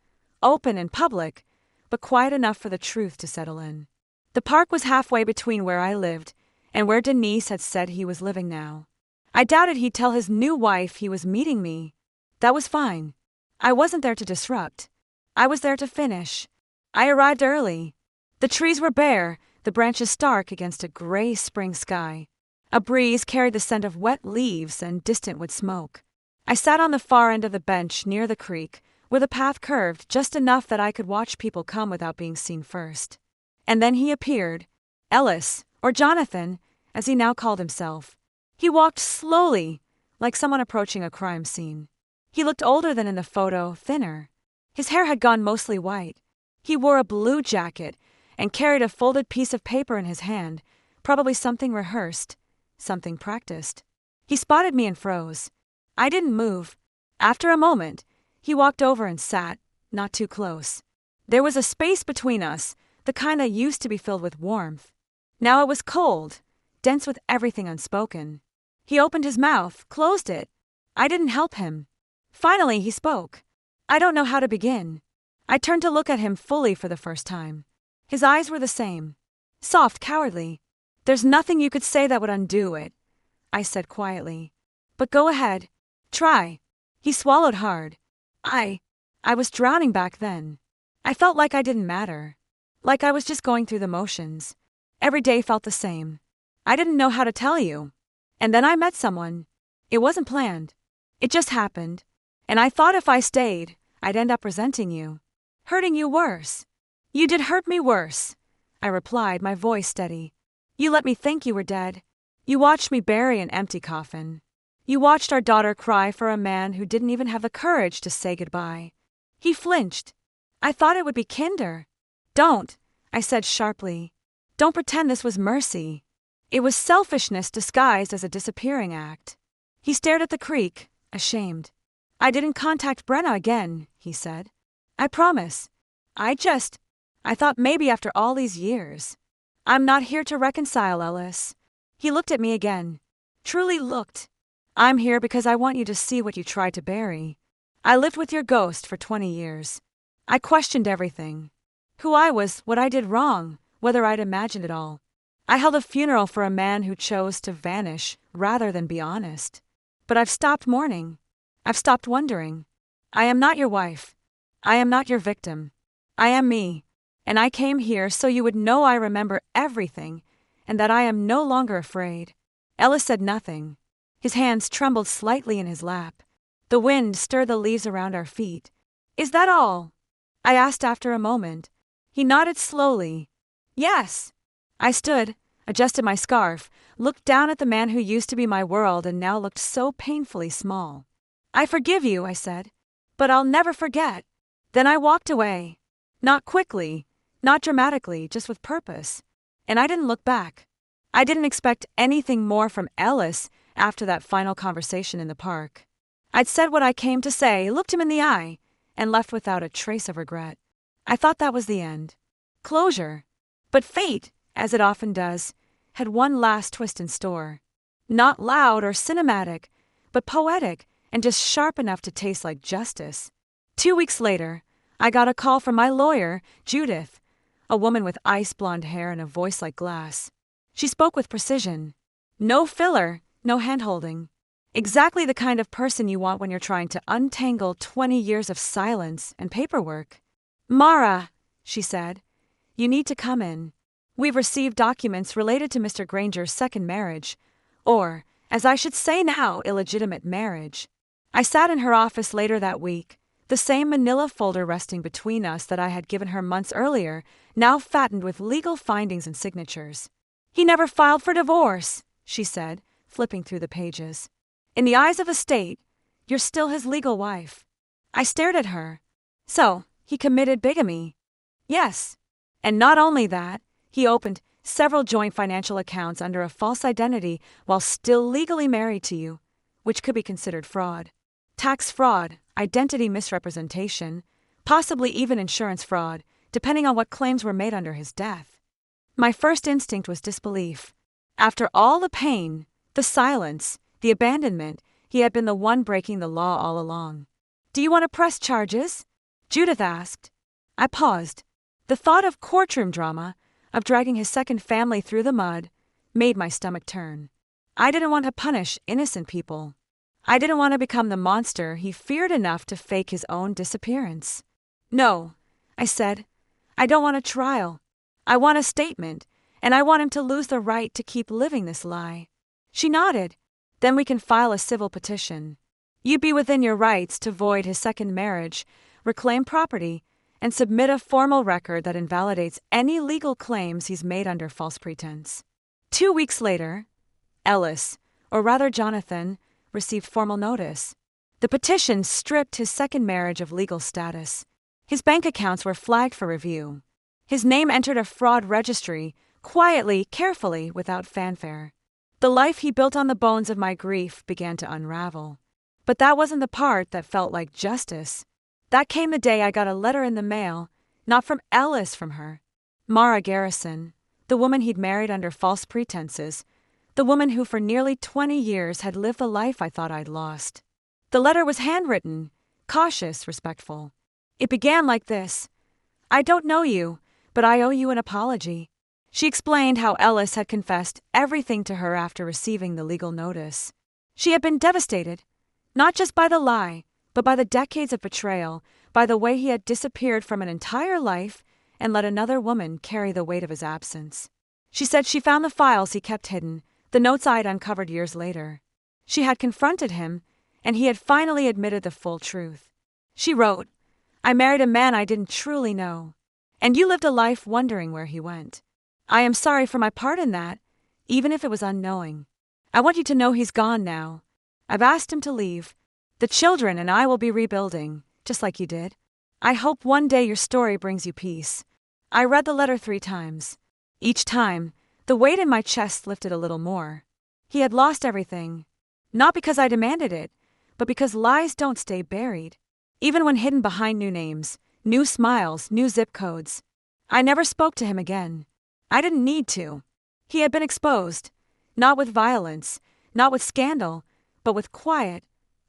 open and public, but quiet enough for the truth to settle in. The park was halfway between where I lived and where Denise had said he was living now. I doubted he'd tell his new wife he was meeting me. That was fine. I wasn't there to disrupt. I was there to finish. I arrived early. The trees were bare, the branches stark against a gray spring sky. A breeze carried the scent of wet leaves and distant wood smoke. I sat on the far end of the bench near the creek, where the path curved just enough that I could watch people come without being seen first. And then he appeared. Ellis, or Jonathan, as he now called himself. He walked slowly, like someone approaching a crime scene. He looked older than in the photo, thinner. His hair had gone mostly white. He wore a blue jacket and carried a folded piece of paper in his hand, probably something rehearsed, something practiced. He spotted me and froze. I didn't move. After a moment, he walked over and sat, not too close. There was a space between us, the kind that used to be filled with warmth. Now it was cold, dense with everything unspoken. He opened his mouth, closed it. I didn't help him. Finally, he spoke. I don't know how to begin. I turned to look at him fully for the first time. His eyes were the same. Soft, cowardly. There's nothing you could say that would undo it, I said quietly. But go ahead. Try. He swallowed hard. I was drowning back then. I felt like I didn't matter. Like I was just going through the motions. Every day felt the same. I didn't know how to tell you. And then I met someone. It wasn't planned. It just happened. And I thought if I stayed, I'd end up resenting you. Hurting you worse. You did hurt me worse, I replied, my voice steady. You let me think you were dead. You watched me bury an empty coffin. You watched our daughter cry for a man who didn't even have the courage to say goodbye. He flinched. I thought it would be kinder. Don't, I said sharply. Don't pretend this was mercy. It was selfishness disguised as a disappearing act. He stared at the creek, ashamed. I didn't contact Brenna again, he said. I promise. I thought maybe after all these years. I'm not here to reconcile, Ellis. He looked at me again. Truly looked. I'm here because I want you to see what you tried to bury. I lived with your ghost for 20 years. I questioned everything. Who I was, what I did wrong, whether I'd imagined it all. I held a funeral for a man who chose to vanish rather than be honest. But I've stopped mourning. I've stopped wondering. I am not your wife. I am not your victim. I am me. And I came here so you would know I remember everything and that I am no longer afraid. Ellis said nothing. His hands trembled slightly in his lap. The wind stirred the leaves around our feet. Is that all? I asked after a moment. He nodded slowly. Yes. I stood, adjusted my scarf, looked down at the man who used to be my world and now looked so painfully small. I forgive you, I said, but I'll never forget. Then I walked away. Not quickly, not dramatically, just with purpose. And I didn't look back. I didn't expect anything more from Ellis after that final conversation in the park. I'd said what I came to say, looked him in the eye, and left without a trace of regret. I thought that was the end. Closure. But fate, as it often does, had one last twist in store. Not loud or cinematic, but poetic and just sharp enough to taste like justice. 2 weeks later, I got a call from my lawyer, Judith, a woman with ice blonde hair and a voice like glass. She spoke with precision. No filler, no hand-holding. Exactly the kind of person you want when you're trying to untangle 20 years of silence and paperwork. Mara, she said, you need to come in. We've received documents related to Mr. Granger's second marriage, or, as I should say now, illegitimate marriage. I sat in her office later that week, the same manila folder resting between us that I had given her months earlier, now fattened with legal findings and signatures. He never filed for divorce, she said, flipping through the pages. In the eyes of the state, you're still his legal wife. I stared at her. So, he committed bigamy. Yes. And not only that, he opened several joint financial accounts under a false identity while still legally married to you, which could be considered fraud. Tax fraud, identity misrepresentation, possibly even insurance fraud, depending on what claims were made under his death. My first instinct was disbelief. After all the pain, the silence, the abandonment, he had been the one breaking the law all along. Do you want to press charges? Judith asked. I paused. The thought of courtroom drama, of dragging his second family through the mud, made my stomach turn. I didn't want to punish innocent people. I didn't want to become the monster he feared enough to fake his own disappearance. No, I said. I don't want a trial. I want a statement, and I want him to lose the right to keep living this lie. She nodded. Then we can file a civil petition. You'd be within your rights to void his second marriage, reclaim property, and submit a formal record that invalidates any legal claims he's made under false pretense. 2 weeks later, Ellis, or rather Jonathan, received formal notice. The petition stripped his second marriage of legal status. His bank accounts were flagged for review. His name entered a fraud registry, quietly, carefully, without fanfare. The life he built on the bones of my grief began to unravel. But that wasn't the part that felt like justice. That came the day I got a letter in the mail, not from Ellis, from her. Mara Garrison, the woman he'd married under false pretenses, the woman who for nearly 20 years had lived the life I thought I'd lost. The letter was handwritten, cautious, respectful. It began like this. I don't know you, but I owe you an apology. She explained how Ellis had confessed everything to her after receiving the legal notice. She had been devastated, not just by the lie, but by the decades of betrayal, by the way he had disappeared from an entire life and let another woman carry the weight of his absence. She said she found the files he kept hidden, the notes I'd uncovered years later. She had confronted him, and he had finally admitted the full truth. She wrote, I married a man I didn't truly know, and you lived a life wondering where he went. I am sorry for my part in that, even if it was unknowing. I want you to know he's gone now. I've asked him to leave. The children and I will be rebuilding, just like you did. I hope one day your story brings you peace. I read the letter 3 times. Each time, the weight in my chest lifted a little more. He had lost everything. Not because I demanded it, but because lies don't stay buried. Even when hidden behind new names, new smiles, new zip codes. I never spoke to him again. I didn't need to. He had been exposed. Not with violence, not with scandal, but with quiet,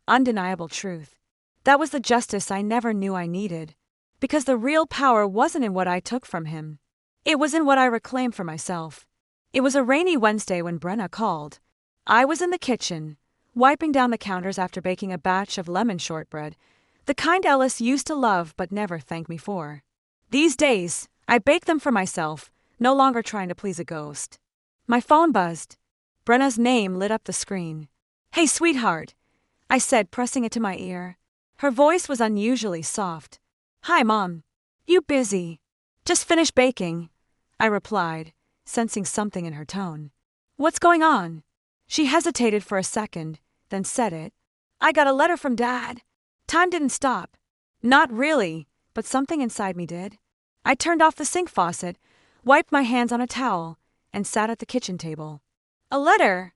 undeniable truth. That was the justice I never knew I needed. Because the real power wasn't in what I took from him. It was in what I reclaimed for myself. It was a rainy Wednesday when Brenna called. I was in the kitchen, wiping down the counters after baking a batch of lemon shortbread, the kind Ellis used to love but never thank me for. These days, I bake them for myself, no longer trying to please a ghost. My phone buzzed. Brenna's name lit up the screen. "Hey, sweetheart," I said, pressing it to my ear. Her voice was unusually soft. "Hi, Mom. You busy?" "Just finished baking," I replied, sensing something in her tone. "What's going on?" She hesitated for a second, then said it. "I got a letter from Dad." Time didn't stop. Not really, but something inside me did. I turned off the sink faucet, wiped my hands on a towel, and sat at the kitchen table. "A letter?"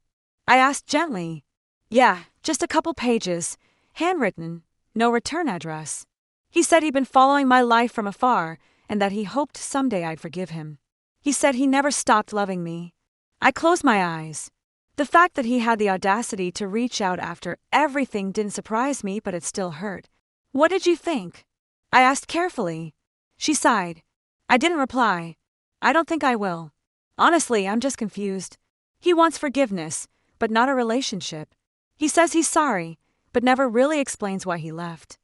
I asked gently. "Yeah, just a couple pages, handwritten, no return address." He said he'd been following my life from afar and that he hoped someday I'd forgive him. He said he never stopped loving me. I closed my eyes. The fact that he had the audacity to reach out after everything didn't surprise me, but it still hurt. "What did you think?" I asked carefully. She sighed. I didn't reply. "I don't think I will. Honestly, I'm just confused. He wants forgiveness, but not a relationship. He says he's sorry, but never really explains why he left."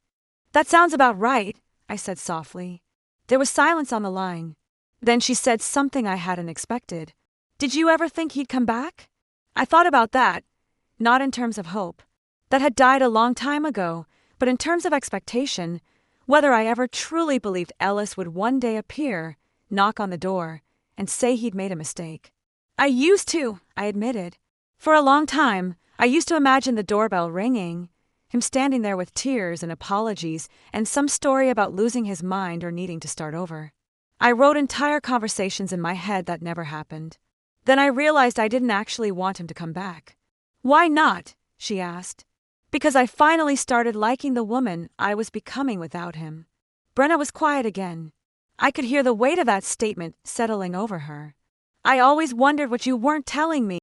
"That sounds about right," I said softly. There was silence on the line. Then she said something I hadn't expected. "Did you ever think he'd come back?" I thought about that, not in terms of hope. That had died a long time ago, but in terms of expectation, whether I ever truly believed Ellis would one day appear, knock on the door, and say he'd made a mistake. "I used to," I admitted. For a long time, I used to imagine the doorbell ringing, him standing there with tears and apologies and some story about losing his mind or needing to start over. I wrote entire conversations in my head that never happened. Then I realized I didn't actually want him to come back. "Why not?" she asked. "Because I finally started liking the woman I was becoming without him." Brenna was quiet again. I could hear the weight of that statement settling over her. "I always wondered what you weren't telling me."